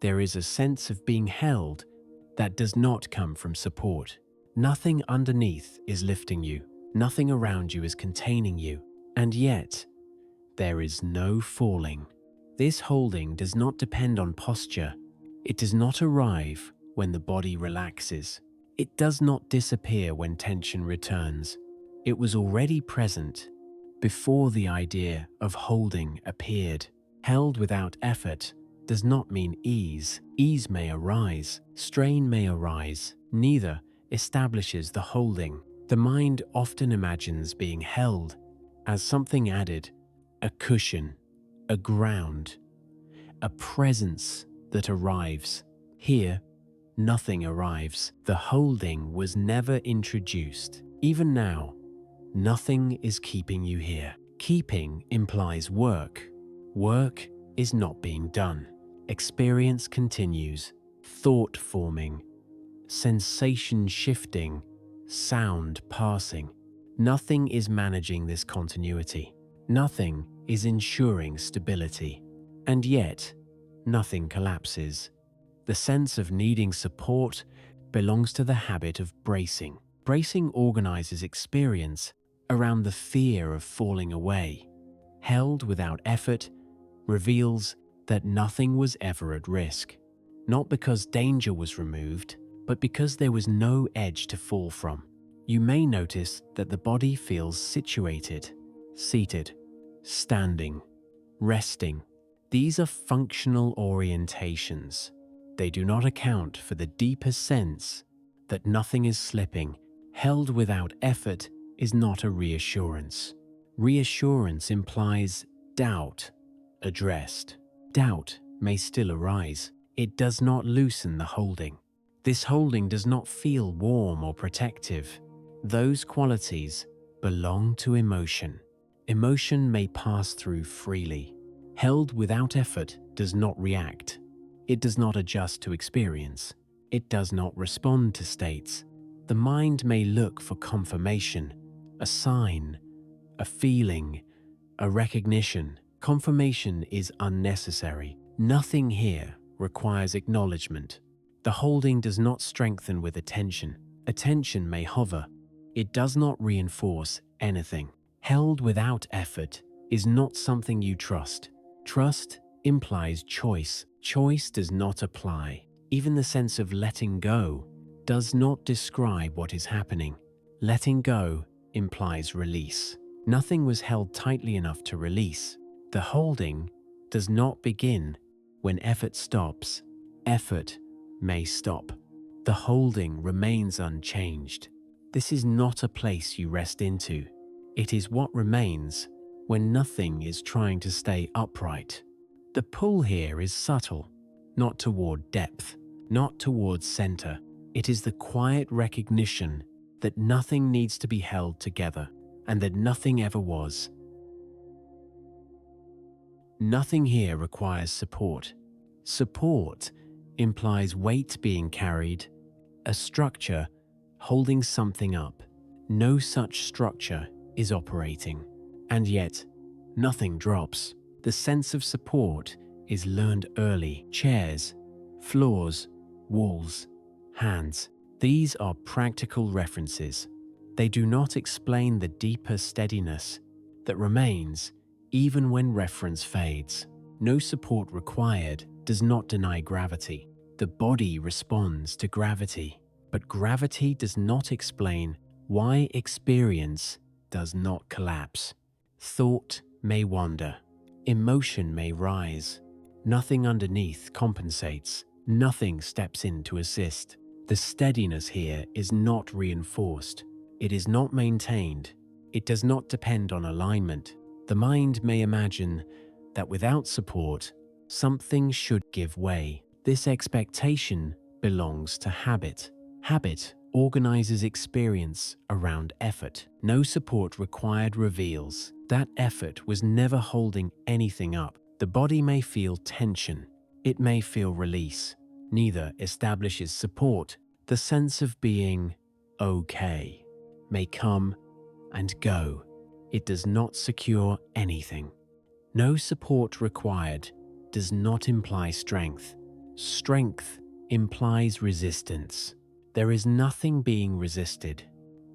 there is a sense of being held that does not come from support. Nothing underneath is lifting you. Nothing around you is containing you. And yet, there is no falling. This holding does not depend on posture. It does not arrive when the body relaxes. It does not disappear when tension returns. It was already present before the idea of holding appeared. Held without effort does not mean ease. Ease may arise, strain may arise. Neither establishes the holding. The mind often imagines being held as something added, a cushion, a ground, a presence that arrives. Here, nothing arrives. The holding was never introduced. Even now, nothing is keeping you here. Keeping implies work. Work is not being done. Experience continues, thought forming, sensation shifting, sound passing. Nothing is managing this continuity. Nothing is ensuring stability. And yet, nothing collapses. The sense of needing support belongs to the habit of bracing. Bracing organizes experience around the fear of falling away. Held without effort reveals that nothing was ever at risk. Not because danger was removed, but because there was no edge to fall from. You may notice that the body feels situated, seated, standing, resting. These are functional orientations. They do not account for the deeper sense that nothing is slipping. Held without effort is not a reassurance. Reassurance implies doubt addressed. Doubt may still arise. It does not loosen the holding. This holding does not feel warm or protective. Those qualities belong to emotion. Emotion may pass through freely. Held without effort does not react. It does not adjust to experience. It does not respond to states. The mind may look for confirmation, a sign, a feeling, a recognition. Confirmation is unnecessary. Nothing here requires acknowledgement. The holding does not strengthen with attention. Attention may hover. It does not reinforce anything. Held without effort is not something you trust. Trust implies choice. Choice does not apply. Even the sense of letting go does not describe what is happening. Letting go implies release. Nothing was held tightly enough to release. The holding does not begin when effort stops. Effort may stop. The holding remains unchanged. This is not a place you rest into. It is what remains when nothing is trying to stay upright. The pull here is subtle, not toward depth, not towards center. It is the quiet recognition that nothing needs to be held together and that nothing ever was. Nothing here requires support. Support implies weight being carried, a structure holding something up. No such structure is operating. And yet, nothing drops. The sense of support is learned early. Chairs, floors, walls, hands. These are practical references. They do not explain the deeper steadiness that remains even when reference fades. No support required does not deny gravity. The body responds to gravity, but gravity does not explain why experience does not collapse. Thought may wander. Emotion may rise. Nothing underneath compensates. Nothing steps in to assist. The steadiness here is not reinforced. It is not maintained. It does not depend on alignment. The mind may imagine that without support, something should give way. This expectation belongs to habit. Habit organizes experience around effort. No support required reveals that effort was never holding anything up. The body may feel tension. It may feel release. Neither establishes support. The sense of being okay may come and go. It does not secure anything. No support required does not imply strength. Strength implies resistance. There is nothing being resisted.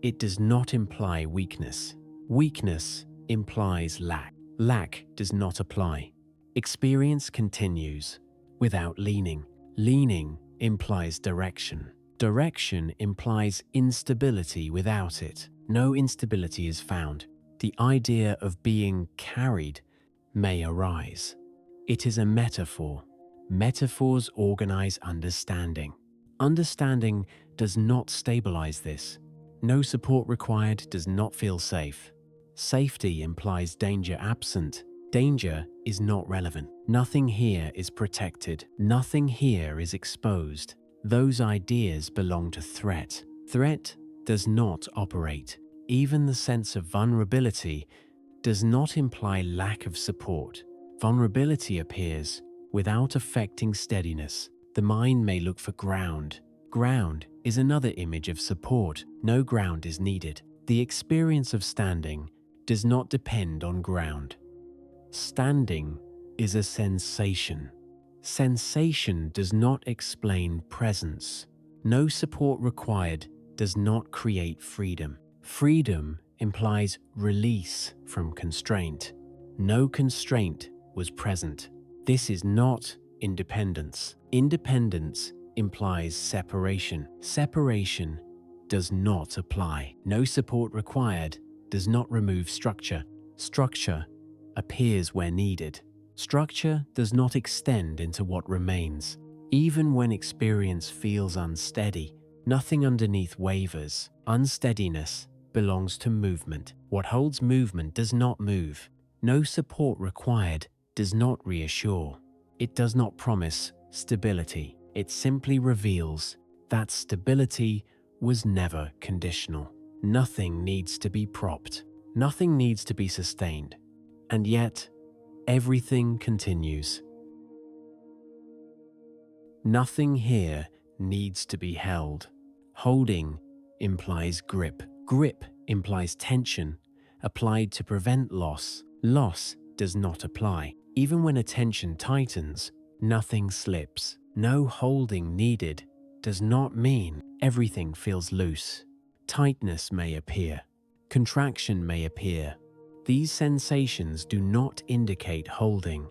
It does not imply weakness. Weakness implies lack. Lack does not apply. Experience continues without leaning. Leaning implies direction. Direction implies instability without it. No instability is found. The idea of being carried may arise. It is a metaphor. Metaphors organize understanding. Understanding does not stabilize this. No support required does not feel safe. Safety implies danger absent. Danger is not relevant. Nothing here is protected. Nothing here is exposed. Those ideas belong to threat. Threat does not operate. Even the sense of vulnerability does not imply lack of support. Vulnerability appears without affecting steadiness. The mind may look for ground. Ground is another image of support. No ground is needed. The experience of standing does not depend on ground. Standing is a sensation. Sensation does not explain presence. No support required does not create freedom. Freedom implies release from constraint. No constraint was present. This is not independence. Independence implies separation. Separation does not apply. No support required does not remove structure. Structure appears where needed. Structure does not extend into what remains. Even when experience feels unsteady, nothing underneath wavers. Unsteadiness belongs to movement. What holds movement does not move. No support required does not reassure. It does not promise stability. It simply reveals that stability was never conditional. Nothing needs to be propped. Nothing needs to be sustained. And yet, everything continues. Nothing here needs to be held. Holding implies grip. Grip implies tension applied to prevent loss. Loss does not apply. Even when attention tightens, nothing slips. No holding needed does not mean everything feels loose. Tightness may appear. Contraction may appear. These sensations do not indicate holding.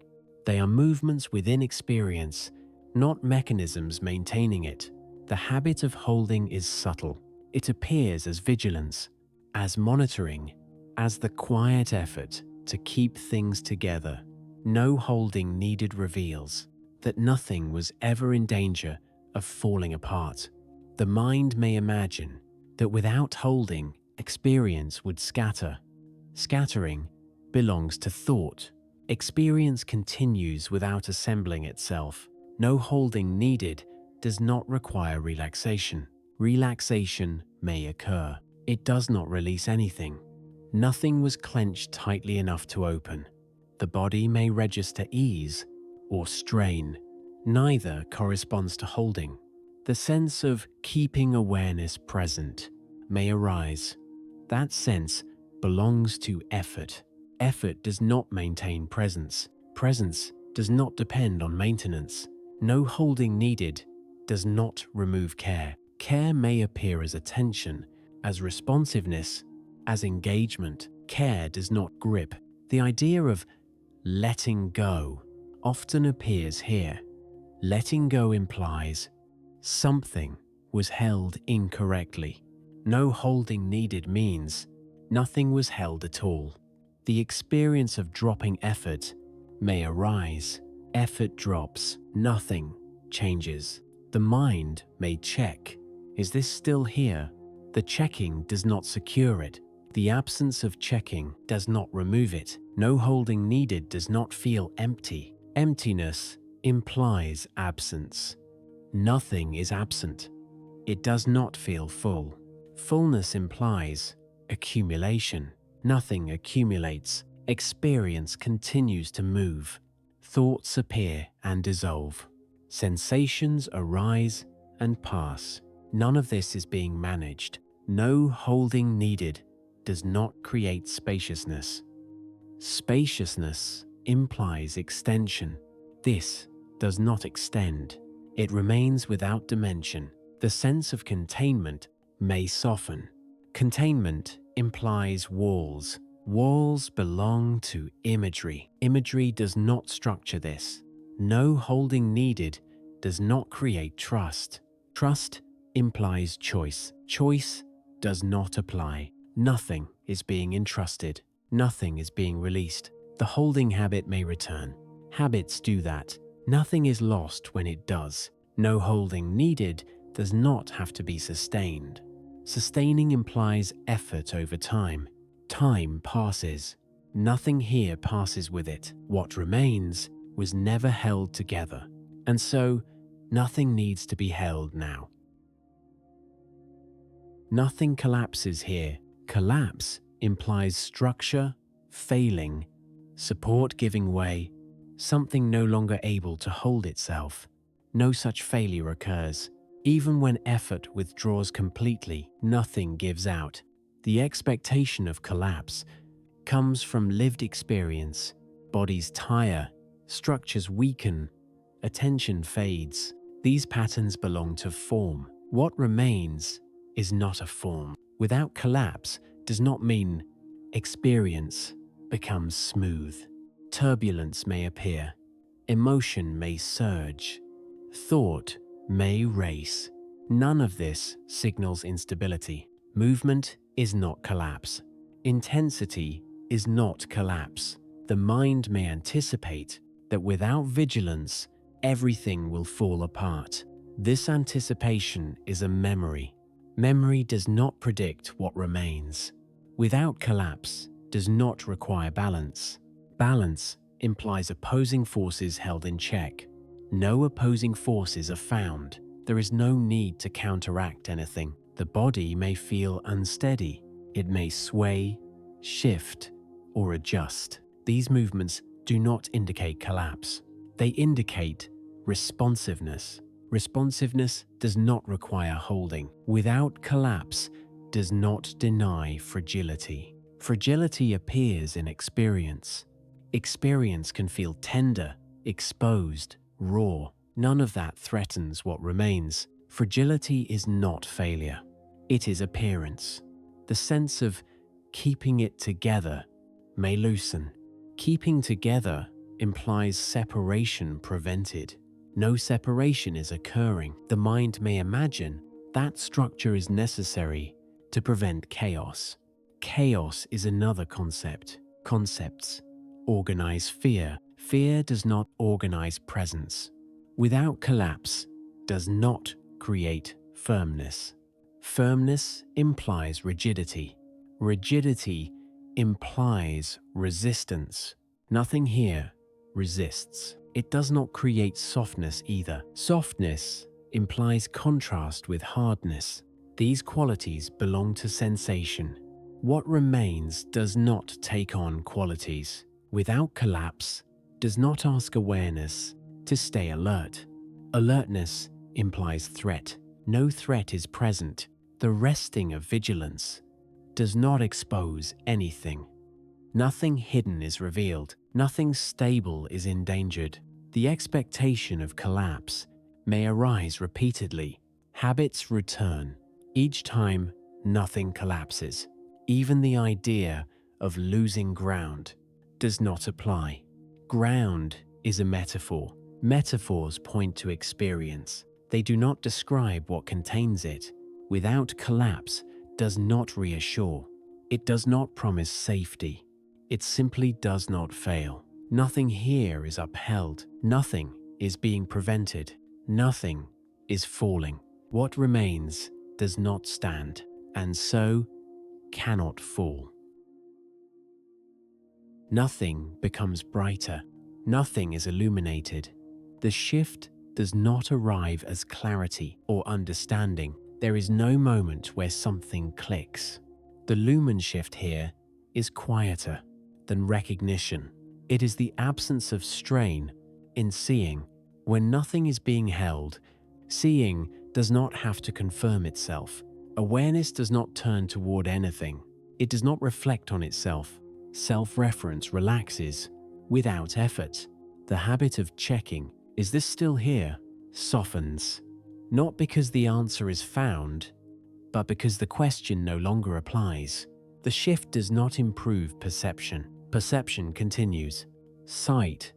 They are movements within experience, not mechanisms maintaining it. The habit of holding is subtle. It appears as vigilance, as monitoring, as the quiet effort to keep things together. No holding needed reveals that nothing was ever in danger of falling apart. The mind may imagine that without holding, experience would scatter. Scattering belongs to thought. Experience continues without assembling itself. No holding needed does not require relaxation. Relaxation may occur. It does not release anything. Nothing was clenched tightly enough to open. The body may register ease or strain. Neither corresponds to holding. The sense of keeping awareness present may arise. That sense belongs to effort. Effort does not maintain presence. Presence does not depend on maintenance. No holding needed does not remove care. Care may appear as attention, as responsiveness, as engagement. Care does not grip. The idea of letting go often appears here. Letting go implies something was held incorrectly. No holding needed means nothing was held at all. The experience of dropping effort may arise. Effort drops. Nothing changes. The mind may check. Is this still here? The checking does not secure it. The absence of checking does not remove it. No holding needed does not feel empty. Emptiness implies absence. Nothing is absent. It does not feel full. Fullness implies accumulation. Nothing accumulates. Experience continues to move. Thoughts appear and dissolve. Sensations arise and pass. None of this is being managed. No holding needed does not create spaciousness. Spaciousness implies extension. This does not extend. It remains without dimension. The sense of containment may soften. Containment implies walls. Walls belong to imagery. Imagery does not structure this. No holding needed does not create trust. Trust implies choice. Choice does not apply. Nothing is being entrusted. Nothing is being released. The holding habit may return. Habits do that. Nothing is lost when it does. No holding needed does not have to be sustained. Sustaining implies effort over time. Time passes. Nothing here passes with it. What remains was never held together, and so nothing needs to be held now. Nothing collapses here. Collapse implies structure, failing, support giving way, something no longer able to hold itself. No such failure occurs. Even when effort withdraws completely, nothing gives out. The expectation of collapse comes from lived experience. Bodies tire, structures weaken, attention fades. These patterns belong to form. What remains is not a form. Without collapse does not mean experience becomes smooth. Turbulence may appear. Emotion may surge. Thought may race. None of this signals instability. Movement is not collapse. Intensity is not collapse. The mind may anticipate that without vigilance, everything will fall apart. This anticipation is a memory. Memory does not predict what remains. Without collapse does not require balance. Balance implies opposing forces held in check. No opposing forces are found. There is no need to counteract anything. The body may feel unsteady. It may sway, shift, or adjust. These movements do not indicate collapse. They indicate responsiveness. Responsiveness does not require holding. Without collapse does not deny fragility. Fragility appears in experience. Experience can feel tender, exposed, raw. None of that threatens what remains. Fragility is not failure. It is appearance. The sense of keeping it together may loosen. Keeping together implies separation prevented. No separation is occurring. The mind may imagine that structure is necessary to prevent chaos. Chaos is another concept. Concepts organize fear. Fear does not organize presence. Without collapse does not create firmness. Firmness implies rigidity. Rigidity implies resistance. Nothing here resists. It does not create softness either. Softness implies contrast with hardness. These qualities belong to sensation. What remains does not take on qualities. Without collapse does not ask awareness to stay alert. Alertness implies threat. No threat is present. The resting of vigilance does not expose anything. Nothing hidden is revealed. Nothing stable is endangered. The expectation of collapse may arise repeatedly. Habits return. Each time, nothing collapses. Even the idea of losing ground does not apply. Ground is a metaphor. Metaphors point to experience. They do not describe what contains it. Without collapse does not reassure. It does not promise safety. It simply does not fail. Nothing here is upheld. Nothing is being prevented. Nothing is falling. What remains does not stand, and so cannot fall. Nothing becomes brighter. Nothing is illuminated. The shift does not arrive as clarity or understanding. There is no moment where something clicks. The Lumen shift here is quieter than recognition. It is the absence of strain in seeing. When nothing is being held, seeing does not have to confirm itself. Awareness does not turn toward anything. It does not reflect on itself. Self-reference relaxes without effort. The habit of checking, is this still here? softens, not because the answer is found, but because the question no longer applies. The shift does not improve perception. Perception continues. Sight,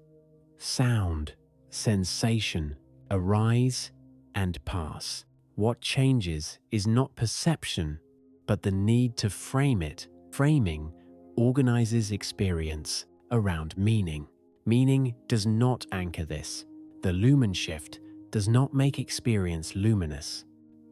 sound, sensation arise and pass. What changes is not perception, but the need to frame it. Framing organizes experience around meaning. Meaning does not anchor this. The Lumen shift does not make experience luminous.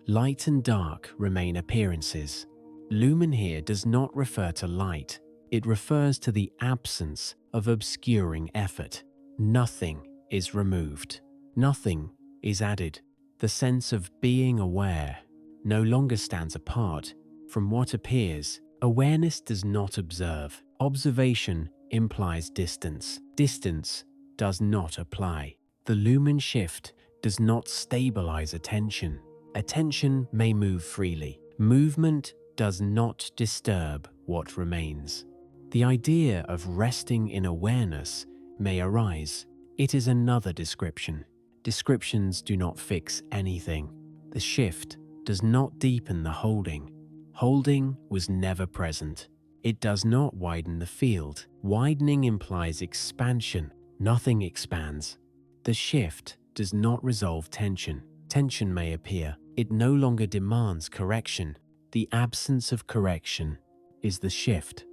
Light and dark remain appearances. Lumen here does not refer to light. It refers to the absence of obscuring effort. Nothing is removed. Nothing is added. The sense of being aware no longer stands apart from what appears. Awareness does not observe. Observation implies distance. Distance does not apply. The Lumen shift does not stabilize attention. Attention may move freely. Movement does not disturb what remains. The idea of resting in awareness may arise. It is another description. Descriptions do not fix anything. The shift does not deepen the holding. Holding was never present. It does not widen the field. Widening implies expansion. Nothing expands. The shift does not resolve tension. Tension may appear. It no longer demands correction. The absence of correction is the shift.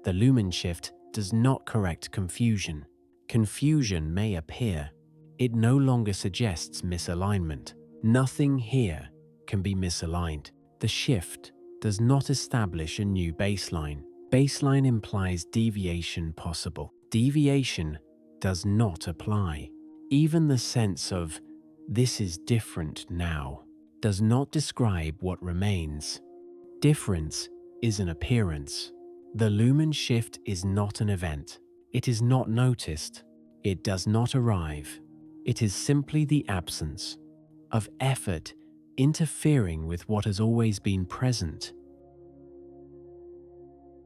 The Lumen shift does not correct confusion. Confusion may appear. It no longer suggests misalignment. Nothing here can be misaligned. The shift does not establish a new baseline. Baseline implies deviation possible. Deviation does not apply. Even the sense of "this is different now" does not describe what remains. Difference is an appearance. The Lumen shift is not an event. It is not noticed. It does not arrive. It is simply the absence of effort interfering with what has always been present.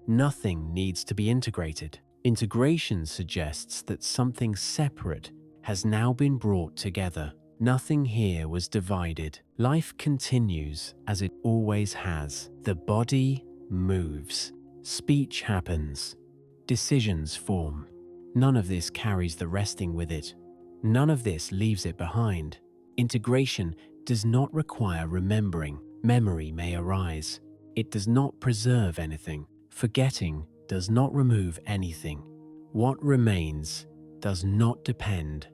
Nothing needs to be integrated. Integration suggests that something separate has now been brought together. Nothing here was divided. Life continues as it always has. The body moves. Speech happens. Decisions form. None of this carries the resting with it. None of this leaves it behind. Integration does not require remembering. Memory may arise. It does not preserve anything. Forgetting does not remove anything. What remains does not depend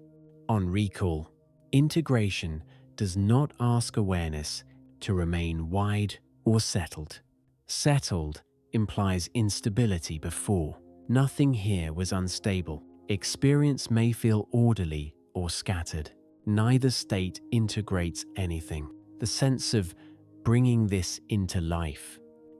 on recall. Integration does not ask awareness to remain wide or settled. Settled implies instability before. Nothing here was unstable. Experience may feel orderly or scattered. Neither state integrates anything. The sense of bringing this into life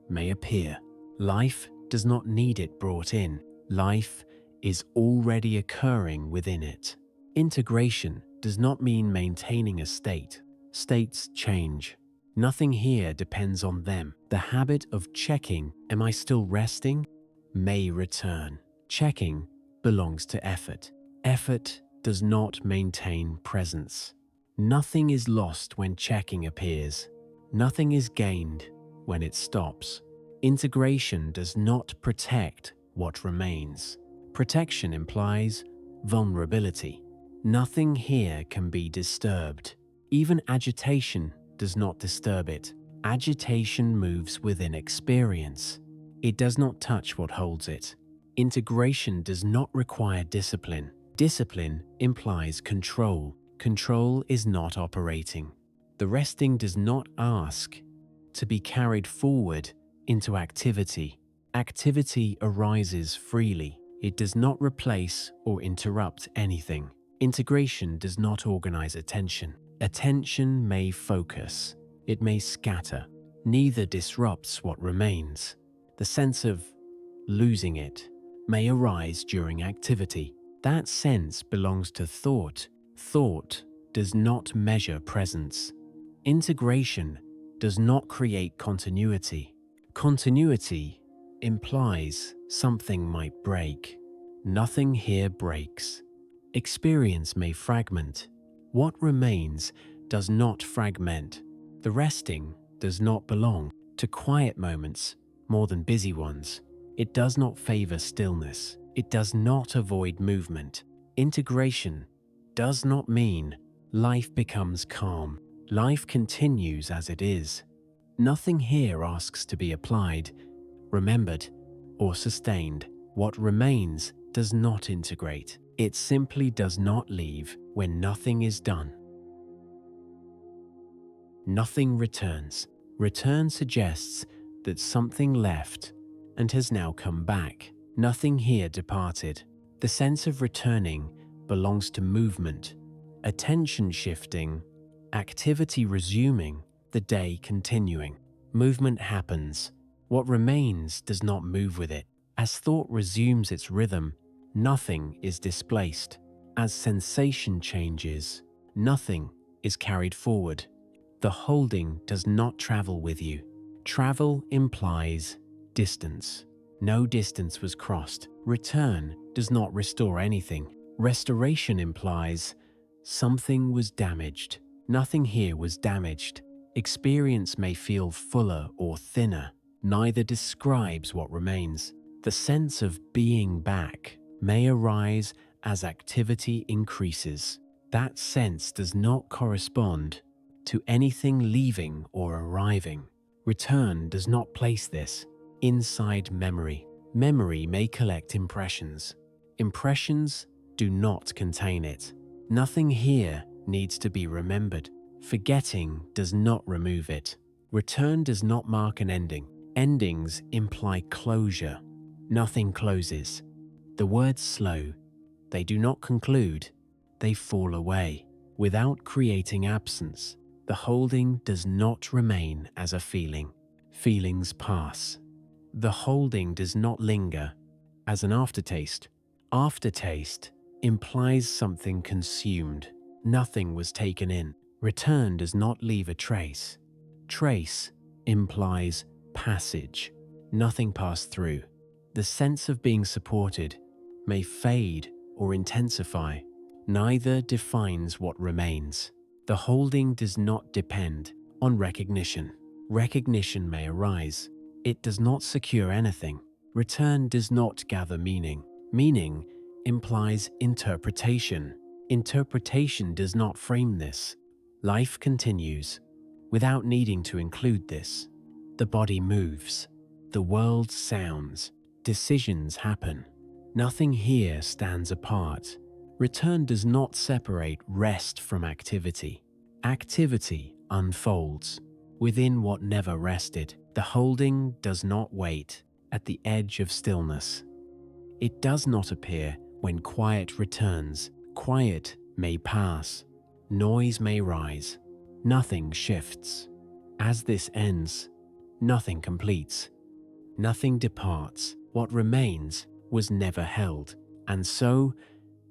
may appear. Life does not need it brought in. Life is already occurring within it. Integration does not mean maintaining a state. States change. Nothing here depends on them. The habit of checking, "Am I still resting?" may return. Checking belongs to effort. Effort does not maintain presence. Nothing is lost when checking appears. Nothing is gained when it stops. Integration does not protect what remains. Protection implies vulnerability. Nothing here can be disturbed. Even agitation does not disturb it. Agitation moves within experience. It does not touch what holds it. Integration does not require discipline. Discipline implies control. Control is not operating. The resting does not ask to be carried forward into activity. Activity arises freely. It does not replace or interrupt anything. Integration does not organize attention. Attention may focus. It may scatter. Neither disrupts what remains. The sense of losing it may arise during activity. That sense belongs to thought. Thought does not measure presence. Integration does not create continuity. Continuity implies something might break. Nothing here breaks. Experience may fragment. What remains does not fragment. The resting does not belong to quiet moments more than busy ones. It does not favor stillness. It does not avoid movement. Integration does not mean life becomes calm. Life continues as it is. Nothing here asks to be applied, remembered, or sustained. What remains does not integrate. It simply does not leave when nothing is done. Nothing returns. Return suggests that something left and has now come back. Nothing here departed. The sense of returning belongs to movement, attention shifting, activity resuming, the day continuing. Movement happens. What remains does not move with it. As thought resumes its rhythm, nothing is displaced. As sensation changes, nothing is carried forward. The holding does not travel with you. Travel implies distance. No distance was crossed. Return does not restore anything. Restoration implies something was damaged. Nothing here was damaged. Experience may feel fuller or thinner. Neither describes what remains. The sense of being back may arise as activity increases. That sense does not correspond to anything leaving or arriving. Return does not place this inside memory. Memory may collect impressions. Impressions do not contain it. Nothing here needs to be remembered. Forgetting does not remove it. Return does not mark an ending. Endings imply closure. Nothing closes. The words slow. They do not conclude. They fall away. Without creating absence, the holding does not remain as a feeling. Feelings pass. The holding does not linger as an aftertaste. Aftertaste implies something consumed. Nothing was taken in. Return does not leave a trace. Trace implies passage. Nothing passed through. The sense of being supported may fade or intensify. Neither defines what remains. The holding does not depend on recognition. Recognition may arise. It does not secure anything. Return does not gather meaning. Meaning implies interpretation. Interpretation does not frame this. Life continues without needing to include this. The body moves. The world sounds. Decisions happen. Nothing here stands apart. Return does not separate rest from activity. Activity unfolds within what never rested. The holding does not wait at the edge of stillness. It does not appear when quiet returns. Quiet may pass. Noise may rise. Nothing shifts. As this ends, nothing completes. Nothing departs. What remains was never held, and so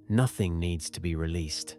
nothing needs to be released.